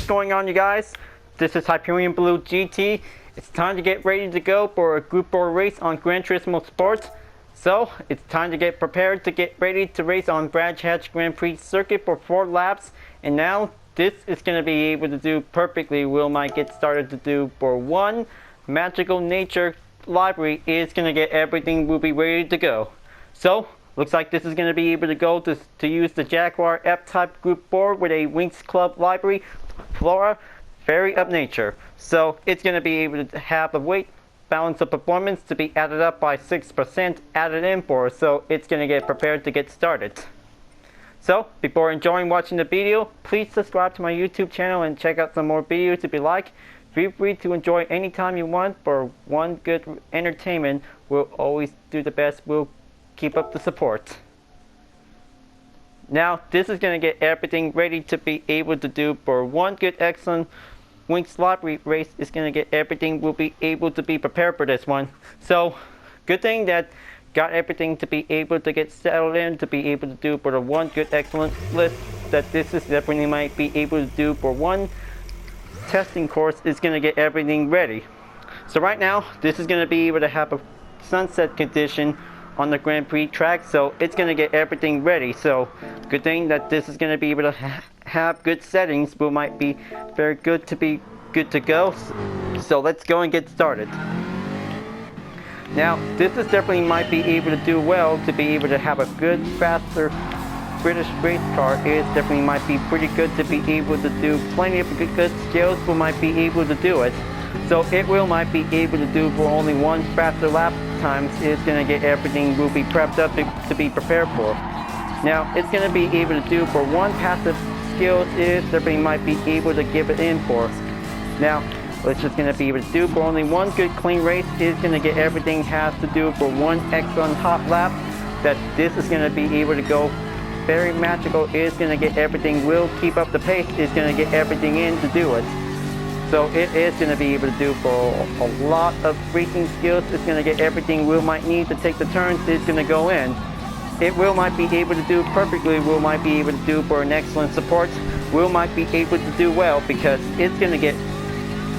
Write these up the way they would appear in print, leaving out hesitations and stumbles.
What's going on, you guys? This is Hyperion-Blue-GT. It's time to get ready to go for a Group 4 race on Gran Turismo Sports. So, it's time to get prepared to get ready to race on Branch Hatch Grand Prix circuit for 4 laps. And now, this is going to be able to do perfectly. Will might get started to do for 1. Magical Nature Livery is going to get everything will be ready to go. So, looks like this is going to be able to go to use the Jaguar F-Type Group 4 with a Winx Club Livery, Flora, Fairy of Nature. So it's going to be able to have the weight balance of performance to be added up by 6% added in for, so it's going to get prepared to get started. So before enjoying watching the video, please subscribe to my YouTube channel and check out some more videos if you like. Feel free to enjoy anytime you want. For one good entertainment, we'll always do the best. We'll keep up the support. Now this is going to get everything ready to be able to do for one good excellent Winx Livery race. Is going to get everything will be able to be prepared for this one. So good thing that got everything to be able to get settled in to be able to do for the one good excellent list that this is definitely might be able to do for one testing course. Is going to get everything ready. So right now this is going to be able to have a sunset condition on the Grand Prix track, so it's going to get everything ready. So good thing that this is going to be able to have good settings, but might be very good to be good to go. So let's go and get started. Now this is definitely might be able to do well to be able to have a good faster British race car. Is definitely might be pretty good to be able to do plenty of good skills, but might be able to do it. So it will might be able to do for only 1 faster lap times. It's going to get everything will be prepped up to be prepared for. Now it's going to be able to do for 1 passive skills. Is definitely might be able to give it in for. Now it's just going to be able to do for only 1 good clean race. Is going to get everything has to do for 1 excellent hot lap. That this is going to be able to go very magical. Is going to get everything will keep up the pace. Is going to get everything in to do it. So it is going to be able to do for a lot of racing skills. It's going to get everything Will might need to take the turns. It's going to go in. It Will might be able to do perfectly. Will might be able to do for an excellent support. Will might be able to do well because it's going to get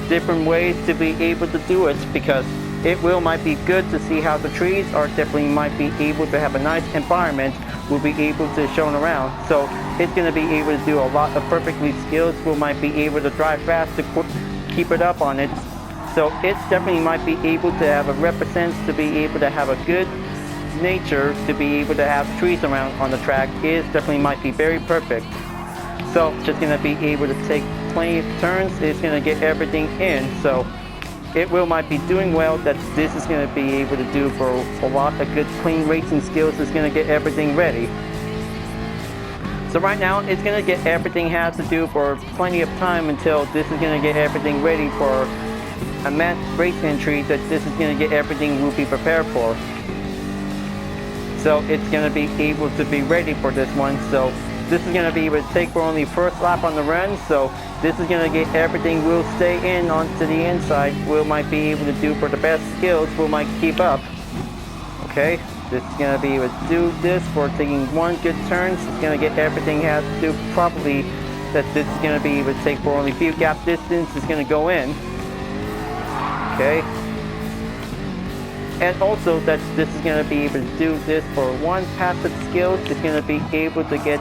different ways to be able to do it, because it will might be good to see how the trees are definitely might be able to have a nice environment. Will be able to shown around. So it's going to be able to do a lot of perfectly skills. Will might be able to drive fast to keep it up on it. So it's definitely might be able to have a represents to be able to have a good nature to be able to have trees around on the track. Is definitely might be very perfect. So just going to be able to take plenty of turns. It's going to get everything in. So it will might be doing well that this is going to be able to do for a lot of good clean racing skills. Is going to get everything ready. So right now it's going to get everything has to do for plenty of time until this is going to get everything ready for a match race entry that this is going to get everything will be prepared for. So it's going to be able to be ready for this one. So this is going to be able to take for only first lap on the run. So this is going to get everything will stay in onto the inside. Will might be able to do for the best skills. Will might keep up. Okay, this is going to be able to do this for taking 1 good turns. It's going to get everything has to do properly. That this is going to be able to take for only few gap distance. It's going to go in. Okay. And also that this is going to be able to do this for 1 passive skill. It's going to be able to get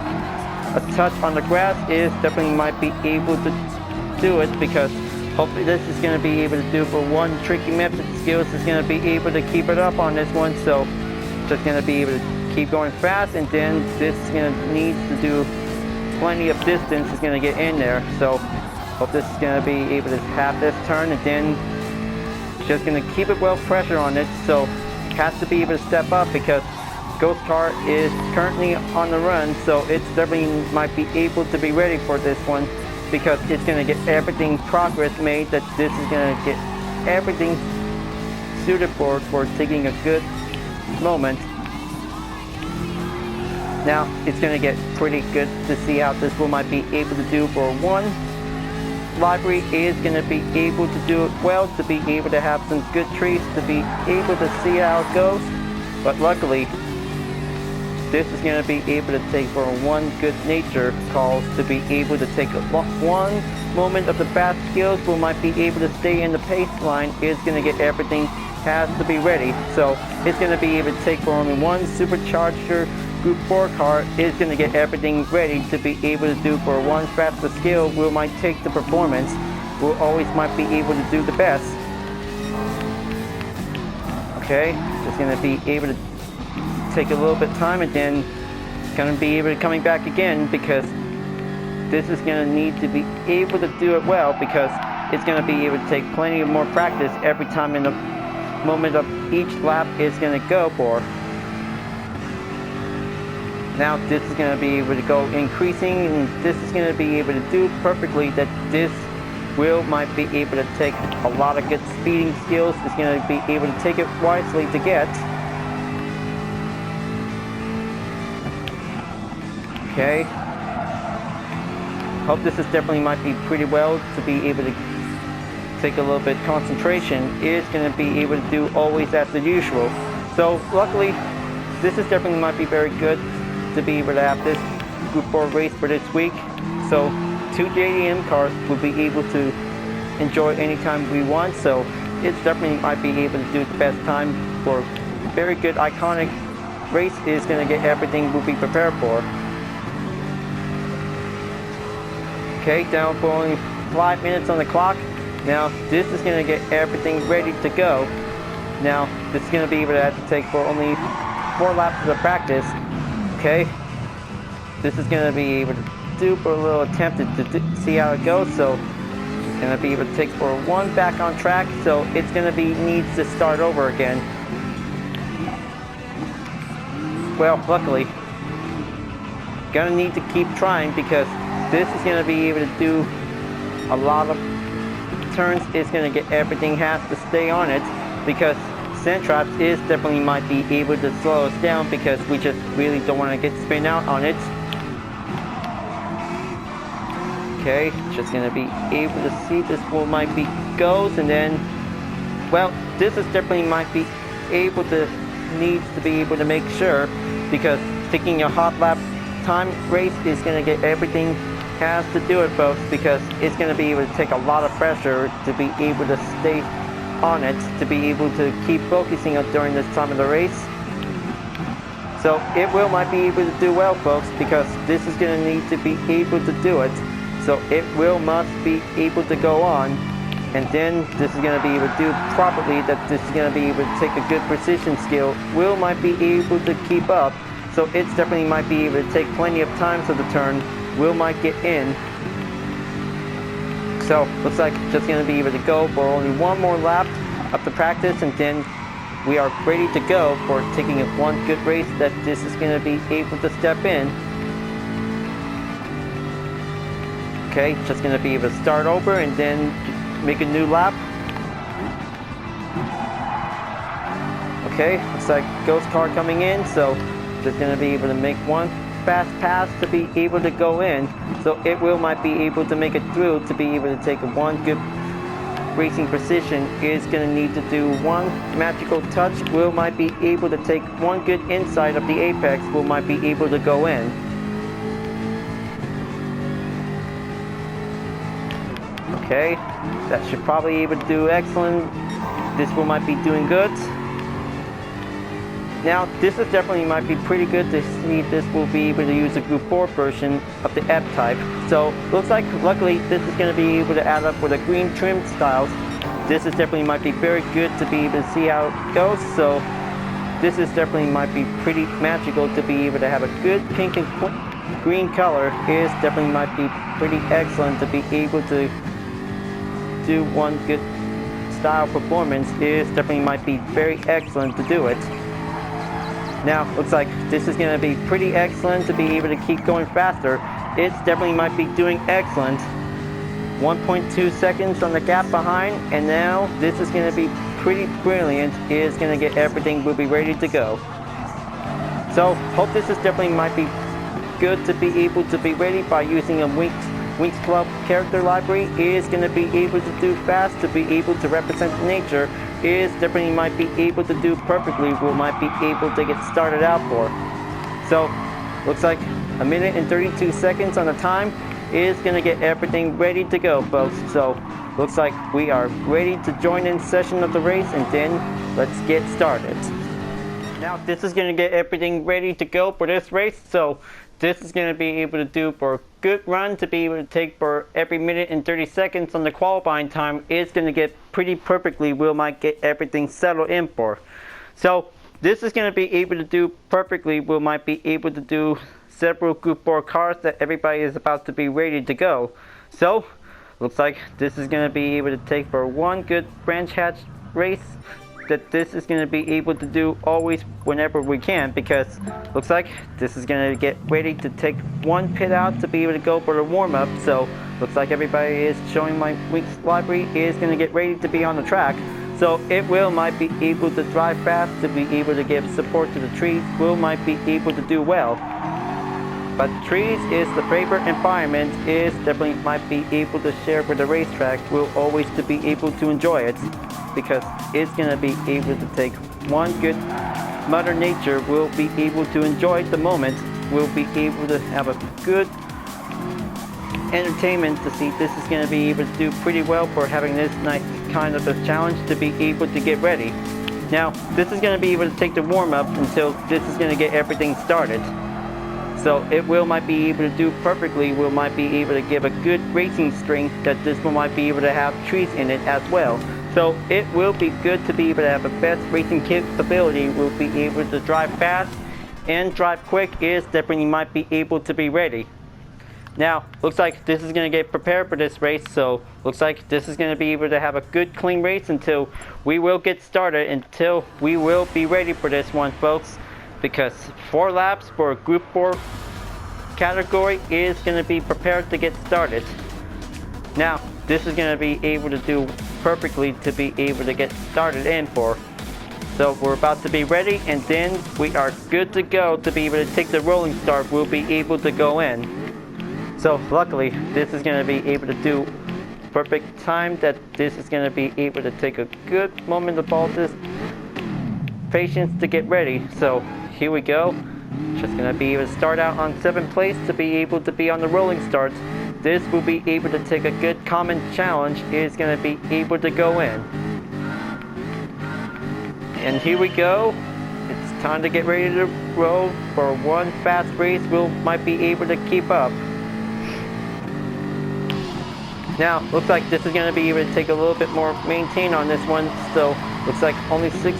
a touch on the grass. Is definitely might be able to do it, because hopefully this is going to be able to do for 1 tricky method skills. Is going to be able to keep it up on this one. So just going to be able to keep going fast, and then this is going to need to do plenty of distance. Is going to get in there. So hope this is going to be able to have this turn, and then just going to keep it well pressure on it. So has to be able to step up because Ghost Car is currently on the run. So it's definitely might be able to be ready for this one, because it's going to get everything progress made. That this is going to get everything suited for taking a good moment. Now it's going to get pretty good to see how this will might be able to do for 1. Livery is going to be able to do it well, to be able to have some good trees, to be able to see how it goes. But luckily this is going to be able to take for one good nature calls to be able to take one moment of the fast skills will might be able to stay in the pace line is going to get everything has to be ready. So it's going to be able to take for only one supercharger Group 4 car is going to get everything ready to be able to do for one faster skill will might take the performance will always might be able to do the best. Okay, just going to be able to take a little bit of time and then going to be able to coming back again because this is going to need to be able to do it well because it's going to be able to take plenty of more practice every time in the moment of each lap is going to go for. Now this is going to be able to go increasing and this is going to be able to do perfectly that this wheel might be able to take a lot of good speeding skills. It's going to be able to take it wisely to get. Okay. Hope this is definitely might be pretty well to be able to take a little bit concentration. Is going to be able to do always as the usual. So luckily this is definitely might be very good to be able to have this Group 4 race for this week. So 2 JDM cars will be able to enjoy anytime we want. So it's definitely might be able to do the best time for very good iconic race is going to get everything we'll be prepared for. Okay, down for only 5 minutes on the clock. Now this is going to get everything ready to go. Now this is going to be able to have to take for only 4 laps of practice. Okay, this is going to be able to do for a little attempt to see how it goes. So it's going to be able to take for one back on track. So it's going to be needs to start over again. Well, luckily, going to need to keep trying because this is going to be able to do a lot of turns. It's going to get everything has to stay on it because Centraps is definitely might be able to slow us down because we just really don't want to get spin out on it. Okay, just going to be able to see this one might be goes and then, well, this is definitely might be able to needs to be able to make sure because taking a hot lap time race is going to get everything has to do it folks because it's going to be able to take a lot of pressure to be able to stay on it to be able to keep focusing on during this time of the race. So it will might be able to do well folks because this is going to need to be able to do it. So it will must be able to go on and then this is going to be able to do properly that this is going to be able to take a good precision skill will might be able to keep up. So it's definitely might be able to take plenty of times of the turn will might get in. So looks like just going to be able to go for only one more lap of the practice and then we are ready to go for taking a one good race that this is going to be able to step in. Okay, just going to be able to start over and then make a new lap. Okay, looks like ghost car coming in, so just going to be able to make one fast pass to be able to go in. So it will might be able to make it through to be able to take one good racing precision. Is going to need to do one magical touch. Will might be able to take one good inside of the apex. Will might be able to go in. Okay, that should probably be able to do excellent. This will might be doing good. Now, this is definitely might be pretty good to see this will be able to use a Group 4 version of the F-Type. So, looks like luckily this is going to be able to add up with the green trim styles. This is definitely might be very good to be able to see how it goes. So, this is definitely might be pretty magical to be able to have a good pink and green color. Is definitely might be pretty excellent to be able to do one good style performance. Is definitely might be very excellent to do it. Now, looks like this is going to be pretty excellent to be able to keep going faster. It's definitely might be doing excellent. 1.2 seconds on the gap behind, and now this is going to be pretty brilliant. It's going to get everything will be ready to go. So, hope this is definitely might be good to be able to be ready by using a Winx Club character library. Is going to be able to do fast to be able to represent nature. Is definitely might be able to do perfectly. Will might be able to get started out for. So looks like a minute and 32 seconds on the time is going to get everything ready to go, folks. So looks like we are ready to join in session of the race, and then let's get started. Now this is going to get everything ready to go for this race. So this is going to be able to do for a good run to be able to take for every minute and 30 seconds on the qualifying time is going to get pretty perfectly. We might get everything settled in for. So this is going to be able to do perfectly. We might be able to do several Group 4 cars that everybody is about to be ready to go. So looks like this is going to be able to take for one good branch hatch race that this is going to be able to do always whenever we can, because looks like this is going to get ready to take one pit out to be able to go for the warm-up. So looks like everybody is showing my Winx livery is going to get ready to be on the track. So it might be able to drive fast to be able to give support to the trees. Might be able to do well. But trees is the favorite environment, is definitely might be able to share with the racetrack. Will always to be able to enjoy it, because it's going to be able to take one good Mother Nature. Will be able to enjoy the moment. Will be able to have a good entertainment to see. This is going to be able to do pretty well for having this nice kind of a challenge to be able to get ready. Now this is going to be able to take the warm-up until this is going to get everything started. So it might be able to do perfectly. Might be able to give a good racing strength that this one might be able to have trees in it as well. So it will be good to be able to have a best racing capability. Will be able to drive fast and drive quick. Is definitely might be able to be ready. Now looks like this is going to get prepared for this race. So looks like this is going to be able to have a good clean race until we will get started. Until we will be ready for this one, folks. Because 4 laps for a Group 4 category is going to be prepared to get started. Now this is going to be able to do perfectly to be able to get started in for. So we're about to be ready, and then we are good to go to be able to take the rolling start. We'll be able to go in. So luckily this is going to be able to do perfect time, that this is going to be able to take a good moment of all this patience to get ready. So here we go. Just going to be able to start out on 7th place to be able to be on the rolling start. This will be able to take a good common challenge. Is going to be able to go in. And here we go. It's time to get ready to roll for one fast race. Might be able to keep up. Now looks like this is going to be able to take a little bit more maintain on this one. So looks like only 6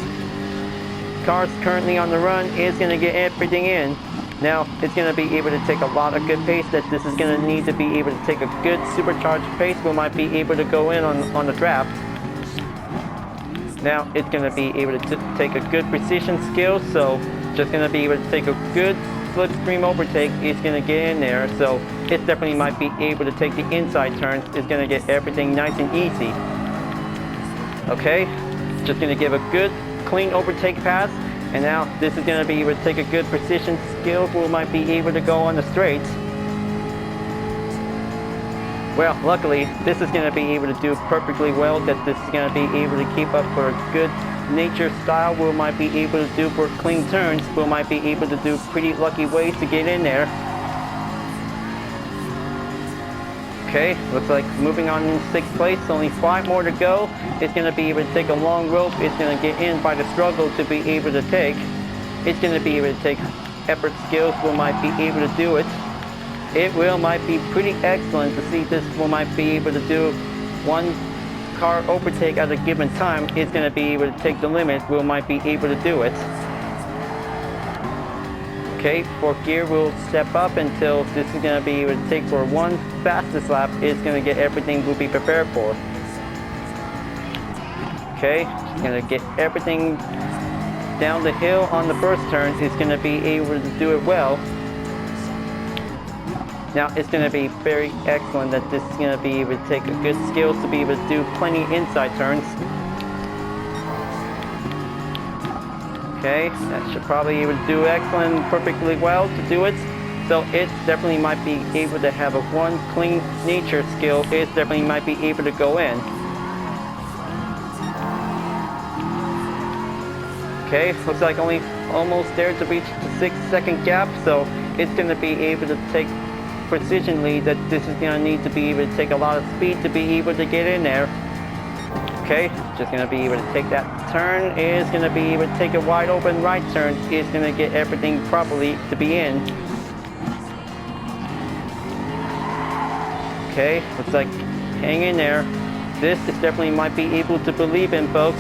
cars currently on the run is going to get everything in. Now it's going to be able to take a lot of good pace, that this is going to need to be able to take a good supercharged pace. We might be able to go in on the draft. Now it's going to be able to take a good precision skill. So just going to be able to take a good slipstream overtake. It's going to get in there. So it definitely might be able to take the inside turns. It's going to get everything nice and easy. Okay, just going to give a good clean overtake pass, and now this is going to be able to take a good precision skill. We might be able to go on the straights. Well, luckily this is going to be able to do perfectly well, that this is going to be able to keep up for a good nature style. We might be able to do for clean turns. We might be able to do pretty lucky ways to get in there. Okay, looks like moving on in 6th place, only 5 more to go. It's going to be able to take a long rope. It's going to get in by the struggle to be able to take. It's going to be able to take effort skills. We might be able to do it. It might be pretty excellent to see this. We might be able to do one car overtake at a given time. It's going to be able to take the limit. We might be able to do it. Okay, 4th gear will step up until this is going to be able to take for one fastest lap. It's going to get everything we'll be prepared for. Okay, it's going to get everything down the hill on the first turn. It's going to be able to do it well. Now it's going to be very excellent that this is going to be able to take a good skills to be able to do plenty inside turns. Okay, that should probably be able to do excellent, perfectly well to do it. So it definitely might be able to have a one clean nature skill. It definitely might be able to go in. Okay, looks like only almost there to reach the 6-second gap, so it's going to be able to take precisionly that this is going to need to be able to take a lot of speed to be able to get in there. Okay, just going to be able to take that turn, is going to be able to take a wide open right turn, is going to get everything properly to be in. Okay, looks like hang in there. This is definitely might be able to believe in, folks.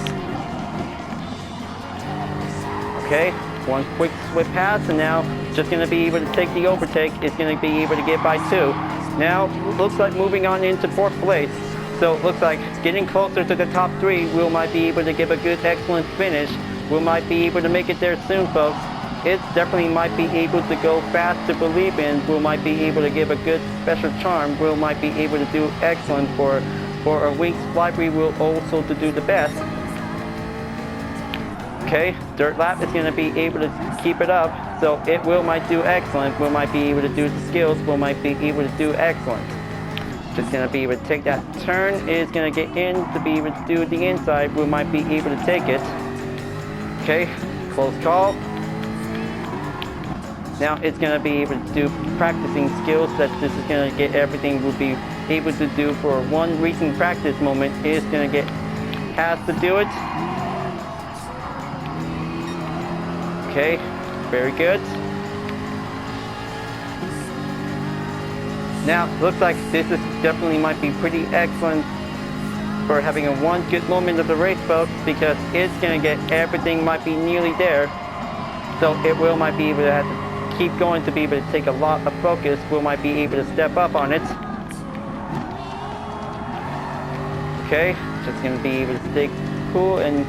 Okay, one quick swift pass, and now just going to be able to take the overtake. It's going to be able to get by 2. Now, looks like moving on into 4th place. So it looks like getting closer to the top 3. We might be able to give a good, excellent finish. We might be able to make it there soon, folks. It definitely might be able to go fast to believe in. We might be able to give a good special charm. We might be able to do excellent for a Winx Livery. Will also to do the best. Okay, dirt lap is going to be able to keep it up, so it will might do excellent. We might be able to do the skills. We might be able to do excellent. Just going to be able to take that turn. Is going to get in to be able to do the inside. We might be able to take it. Okay, close call. Now it's going to be able to do practicing skills that this is going to get everything we'll be able to do for one recent practice moment. Is going to get has to do it. Okay, very good. Now, looks like this is definitely might be pretty excellent for having a one good moment of the race, folks, because it's going to get everything might be nearly there. So it will might be able to have to keep going to be able to take a lot of focus. We might be able to step up on it. Okay, just going to be able to stay cool and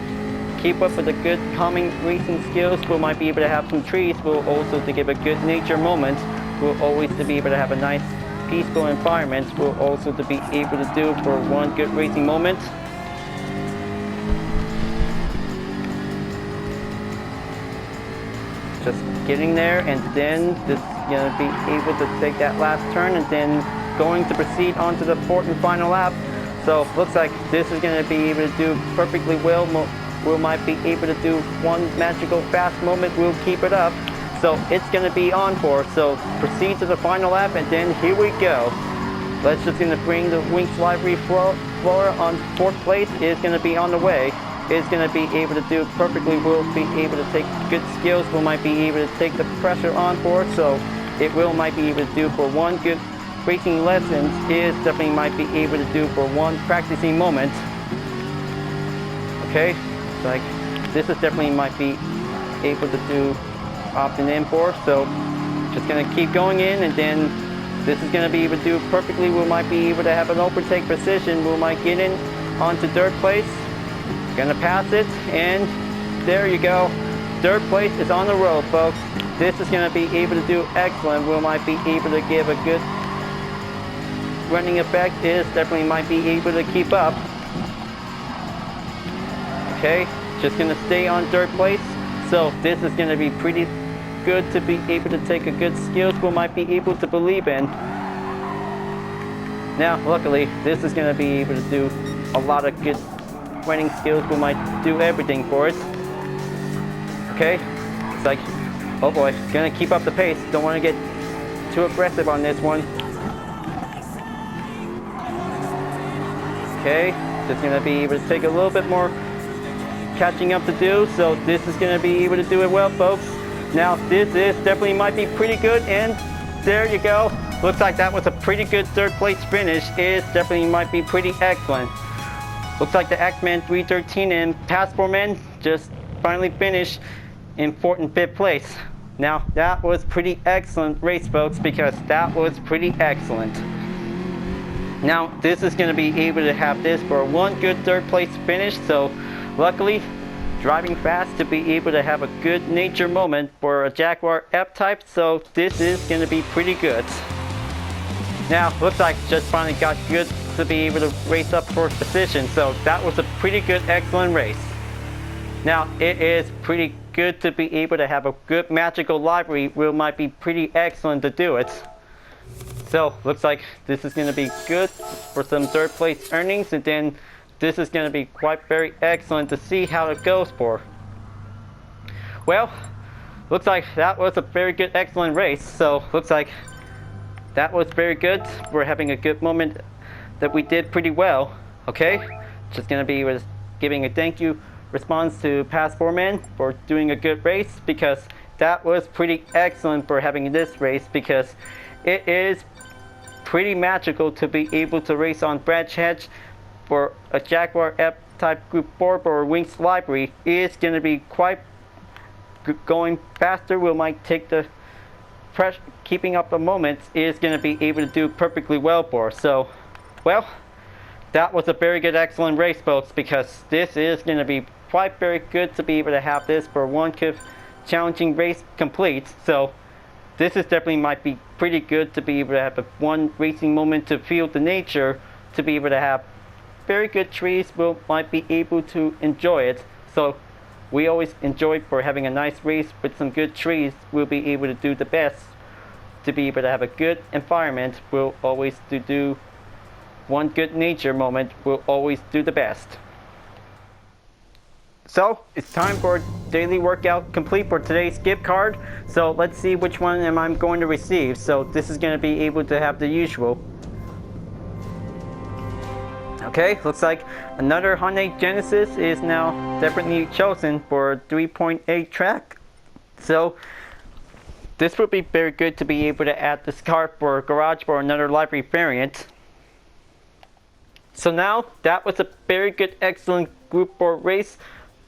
keep up with the good calming racing skills. We might be able to have some trees. We'll also to give a good nature moment. We'll always to be able to have a nice peaceful environment. We'll also to be able to do for one good racing moment. Just getting there, and then just going to be able to take that last turn, and then going to proceed on to the 4th and final lap. So looks like this is going to be able to do perfectly well. We might be able to do one magical fast moment. We'll keep it up. So it's going to be on for. So proceed to the final lap, and then here we go. Let's just going to bring the Winx Livery Flora on 4th place. Is going to be on the way. Is going to be able to do perfectly. We'll be able to take good skills. We might be able to take the pressure on for. So it will might be able to do for one good racing lessons. Is definitely might be able to do for one practicing moment. Okay, like this is definitely might be able to do often in for. So just gonna keep going in, and then this is gonna be able to do perfectly. We might be able to have an overtake precision. We might get in onto 3rd place. Gonna pass it, and there you go. 3rd place is on the road, folks. This is gonna be able to do excellent. We might be able to give a good running effect. Is definitely might be able to keep up. Okay, just gonna stay on 3rd place. So this is gonna be pretty good to be able to take a good skills we might be able to believe in. Now, luckily, this is gonna be able to do a lot of good running skills. We might do everything for it. Okay, it's like, oh boy, gonna keep up the pace. Don't want to get too aggressive on this one. Okay, just gonna be able to take a little bit more catching up to do. So this is gonna be able to do it well, folks. Now this is definitely might be pretty good, and there you go. Looks like that was a pretty good 3rd place finish. It definitely might be pretty excellent. Looks like the X-Men 313 and Passport Men just finally finished in 4th and 5th place. Now that was pretty excellent race, folks, because that was pretty excellent. Now this is going to be able to have this for one good 3rd place finish. So luckily, driving fast to be able to have a good nature moment for a Jaguar F-Type. So this is going to be pretty good. Now looks like just finally got good to be able to race up for position. So that was a pretty good, excellent race. Now it is pretty good to be able to have a good magical livery. Will might be pretty excellent to do it. So looks like this is going to be good for some 3rd place earnings, and then this is going to be quite very excellent to see how it goes for. Well, looks like that was a very good, excellent race. So looks like that was very good. We're having a good moment that we did pretty well. Okay, just gonna be giving a thank you response to past 4-man for doing a good race, because that was pretty excellent for having this race, because it is pretty magical to be able to race on branch hedge for a Jaguar F-Type Group 4 for Winx Livery. Is going to be quite going faster. We might take the pressure, keeping up the moments is going to be able to do perfectly well for. So, well, that was a very good, excellent race, folks, because this is going to be quite very good to be able to have this for one challenging race complete. So this is definitely might be pretty good to be able to have one racing moment to feel the nature, to be able to have very good trees. Will might be able to enjoy it. So we always enjoy for having a nice race with some good trees. We'll be able to do the best to be able to have a good environment. We'll always do one good nature moment. We'll always do the best. So it's time for daily workout complete for today's gift card. So let's see which one am I going to receive. So this is going to be able to have the usual. Okay, looks like another Hyundai Genesis is now definitely chosen for 3.8 track. So this would be very good to be able to add this card for garage for another livery variant. So now that was a very good, excellent Group 4 race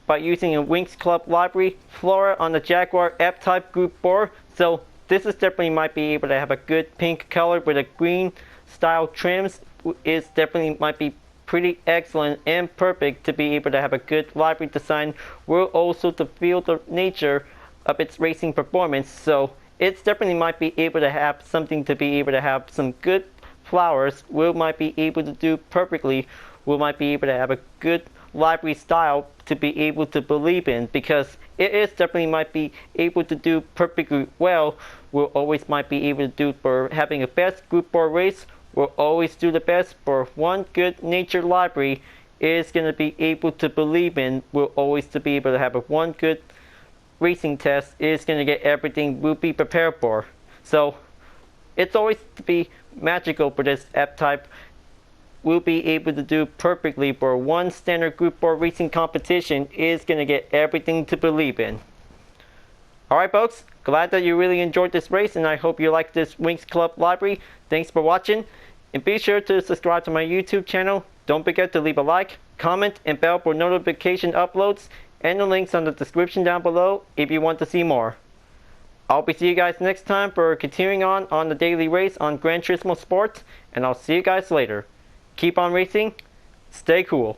by using a Winx Club livery, Flora on the Jaguar F-Type Group 4. So this is definitely might be able to have a good pink color with a green style trims. Is definitely might be pretty excellent and perfect to be able to have a good livery design. Will also to feel the nature of its racing performance. So it's definitely might be able to have something to be able to have some good flowers. Will might be able to do perfectly. Will might be able to have a good livery style to be able to believe in, because it is definitely might be able to do perfectly well. We'll always might be able to do for having a best Group 4 race. We'll always do the best for one good nature livery is going to be able to believe in. We'll always to be able to have a one good racing test is going to get everything we'll be prepared for. So it's always to be magical for this F-Type. We'll be able to do perfectly for one standard Group 4 racing competition is going to get everything to believe in. Alright folks, glad that you really enjoyed this race, and I hope you like this Winx Club library. Thanks for watching, and be sure to subscribe to my YouTube channel. Don't forget to leave a like, comment, and bell for notification uploads, and the links on the description down below if you want to see more. I'll be seeing you guys next time for continuing on the daily race on Gran Turismo Sport, and I'll see you guys later. Keep on racing, stay cool.